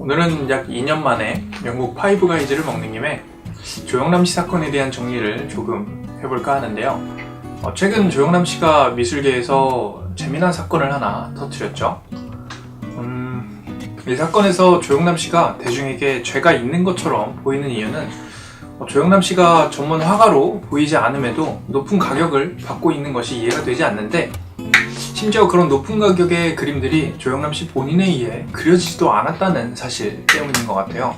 오늘은 약 2년 만에 영국 파이브 가이즈를 먹는 김에 조영남 씨 사건에 대한 정리를 조금 해볼까 하는데요. 최근 조영남 씨가 미술계에서 재미난 사건을 하나 터뜨렸죠. 이 사건에서 조영남 씨가 대중에게 죄가 있는 것처럼 보이는 이유는 조영남 씨가 전문 화가로 보이지 않음에도 높은 가격을 받고 있는 것이 이해가 되지 않는데, 심지어 그런 높은 가격의 그림들이 조영남 씨 본인에 의해 그려지지도 않았다는 사실 때문인 것 같아요.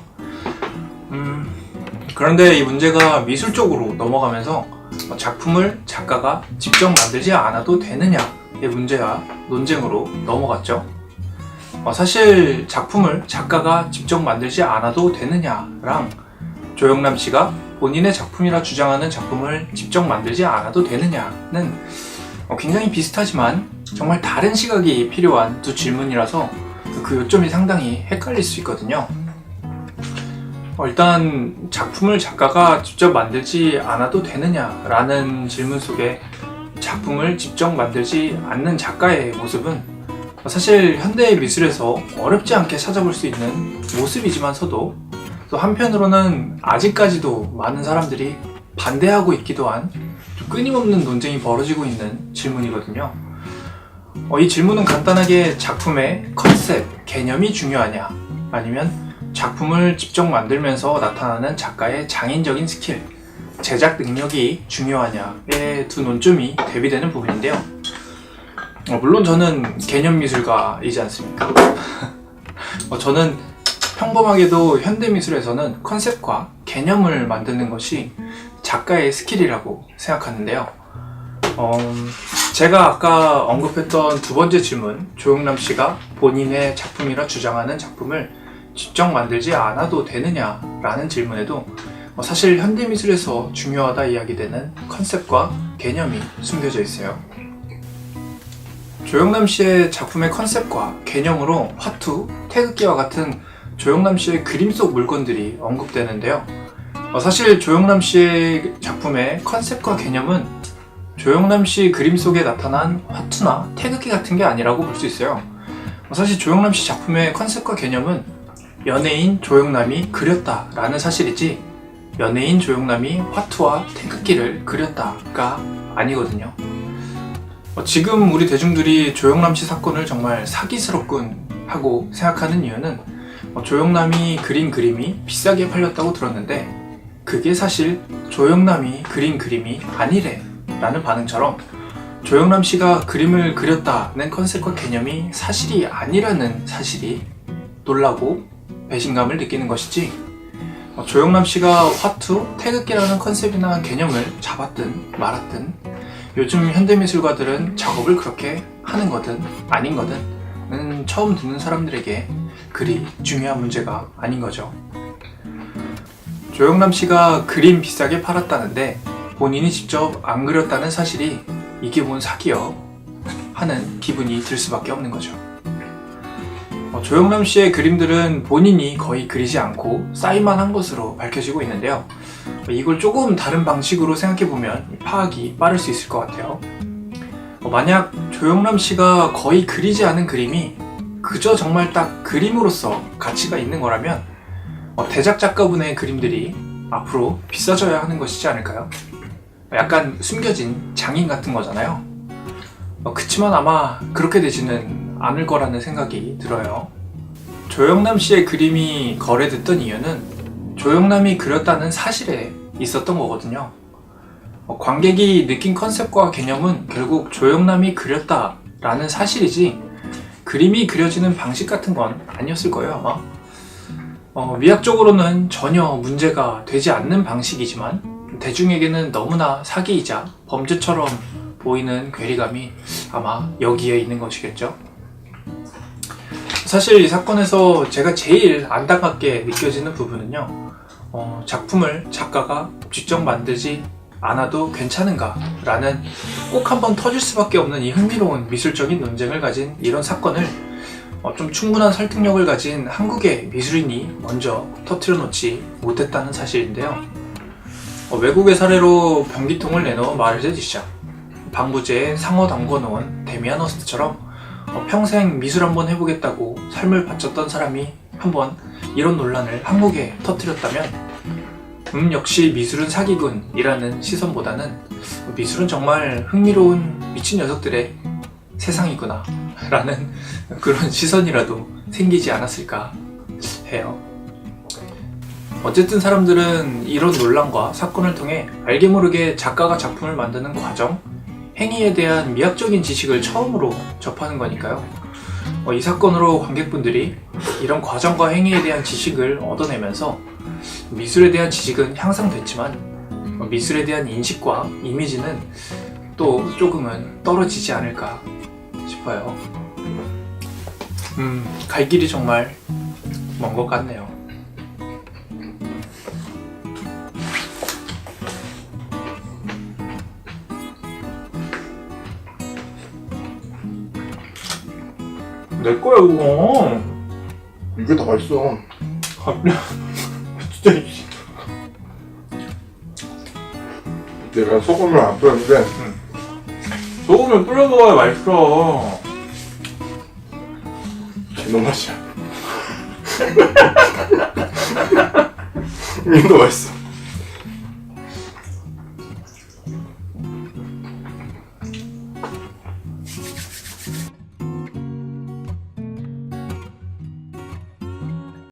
그런데 이 문제가 미술 쪽으로 넘어가면서 작품을 작가가 직접 만들지 않아도 되느냐의 문제와 논쟁으로 넘어갔죠. 사실 작품을 작가가 직접 만들지 않아도 되느냐랑 조영남 씨가 본인의 작품이라 주장하는 작품을 직접 만들지 않아도 되느냐는 굉장히 비슷하지만 정말 다른 시각이 필요한 두 질문이라서 그 요점이 상당히 헷갈릴 수 있거든요. 일단 작품을 작가가 직접 만들지 않아도 되느냐라는 질문 속에 작품을 직접 만들지 않는 작가의 모습은 사실 현대의 미술에서 어렵지 않게 찾아볼 수 있는 모습이지만서도 또 한편으로는 아직까지도 많은 사람들이 반대하고 있기도 한 끊임없는 논쟁이 벌어지고 있는 질문이거든요. 이 질문은 간단하게 작품의 컨셉, 개념이 중요하냐, 아니면 작품을 직접 만들면서 나타나는 작가의 장인적인 스킬, 제작 능력이 중요하냐의 두 논점이 대비되는 부분인데요. 물론 저는 개념 미술가이지 않습니까? 저는 평범하게도 현대미술에서는 컨셉과 개념을 만드는 것이 작가의 스킬이라고 생각하는데요. 제가 아까 언급했던 두 번째 질문, 조영남 씨가 본인의 작품이라 주장하는 작품을 직접 만들지 않아도 되느냐라는 질문에도 사실 현대미술에서 중요하다 이야기되는 컨셉과 개념이 숨겨져 있어요. 조영남 씨의 작품의 컨셉과 개념으로 화투, 태극기와 같은 조영남 씨의 그림 속 물건들이 언급되는데요. 사실 조영남 씨의 작품의 컨셉과 개념은 조영남 씨 그림 속에 나타난 화투나 태극기 같은 게 아니라고 볼 수 있어요. 사실 조영남 씨 작품의 컨셉과 개념은 연예인 조영남이 그렸다라는 사실이지 연예인 조영남이 화투와 태극기를 그렸다가 아니거든요. 지금 우리 대중들이 조영남 씨 사건을 정말 사기스럽군 하고 생각하는 이유는 조영남이 그린 그림이 비싸게 팔렸다고 들었는데 그게 사실 조영남이 그린 그림이 아니래 라는 반응처럼 조영남 씨가 그림을 그렸다는 컨셉과 개념이 사실이 아니라는 사실이 놀라고 배신감을 느끼는 것이지, 조영남 씨가 화투, 태극기라는 컨셉이나 개념을 잡았든 말았든 요즘 현대미술가들은 작업을 그렇게 하는 거든 아닌 거든 처음 듣는 사람들에게 그리 중요한 문제가 아닌 거죠. 조영남 씨가 그림 비싸게 팔았다는데 본인이 직접 안 그렸다는 사실이 이게 뭔 사기여 하는 기분이 들 수밖에 없는 거죠. 조영남 씨의 그림들은 본인이 거의 그리지 않고 사인만 한 것으로 밝혀지고 있는데요. 이걸 조금 다른 방식으로 생각해보면 파악이 빠를 수 있을 것 같아요. 만약 조영남 씨가 거의 그리지 않은 그림이 그저 정말 딱 그림으로서 가치가 있는 거라면 대작 작가분의 그림들이 앞으로 비싸져야 하는 것이지 않을까요? 약간 숨겨진 장인 같은 거잖아요. 그치만 아마 그렇게 되지는 않을 거라는 생각이 들어요. 조영남 씨의 그림이 거래됐던 이유는 조영남이 그렸다는 사실에 있었던 거거든요. 관객이 느낀 컨셉과 개념은 결국 조영남이 그렸다라는 사실이지 그림이 그려지는 방식 같은 건 아니었을 거예요, 아마. 미학적으로는 전혀 문제가 되지 않는 방식이지만 대중에게는 너무나 사기이자 범죄처럼 보이는 괴리감이 아마 여기에 있는 것이겠죠. 사실 이 사건에서 제가 제일 안타깝게 느껴지는 부분은요, 작품을 작가가 직접 만들지 않아도 괜찮은가 라는 꼭 한번 터질 수밖에 없는 이 흥미로운 미술적인 논쟁을 가진 이런 사건을 좀 충분한 설득력을 가진 한국의 미술인이 먼저 터뜨려 놓지 못했다는 사실인데요. 외국의 사례로 변기통을 내놓은 마르세 듀샤, 방부제에 상어 담궈놓은 데미안 허스트처럼 평생 미술 한번 해보겠다고 삶을 바쳤던 사람이 한번 이런 논란을 한국에 터뜨렸다면 역시 미술은 사기꾼이라는 시선보다는 미술은 정말 흥미로운 미친 녀석들의 세상이구나 라는 그런 시선이라도 생기지 않았을까 해요. 어쨌든 사람들은 이런 논란과 사건을 통해 알게 모르게 작가가 작품을 만드는 과정, 행위에 대한 미학적인 지식을 처음으로 접하는 거니까요. 이 사건으로 관객분들이 이런 과정과 행위에 대한 지식을 얻어내면서 미술에 대한 지식은 향상됐지만 미술에 대한 인식과 이미지는 또 조금은 떨어지지 않을까 싶어요. 갈 길이 정말 먼 것 같네요. 내 거야 그거. 이게 더 맛있어. 진짜. 내가 소금을 안 뿌렸는데 소금을 뿌려 먹어야 맛있어. 개놈 맛이야. 이게 더 맛있어.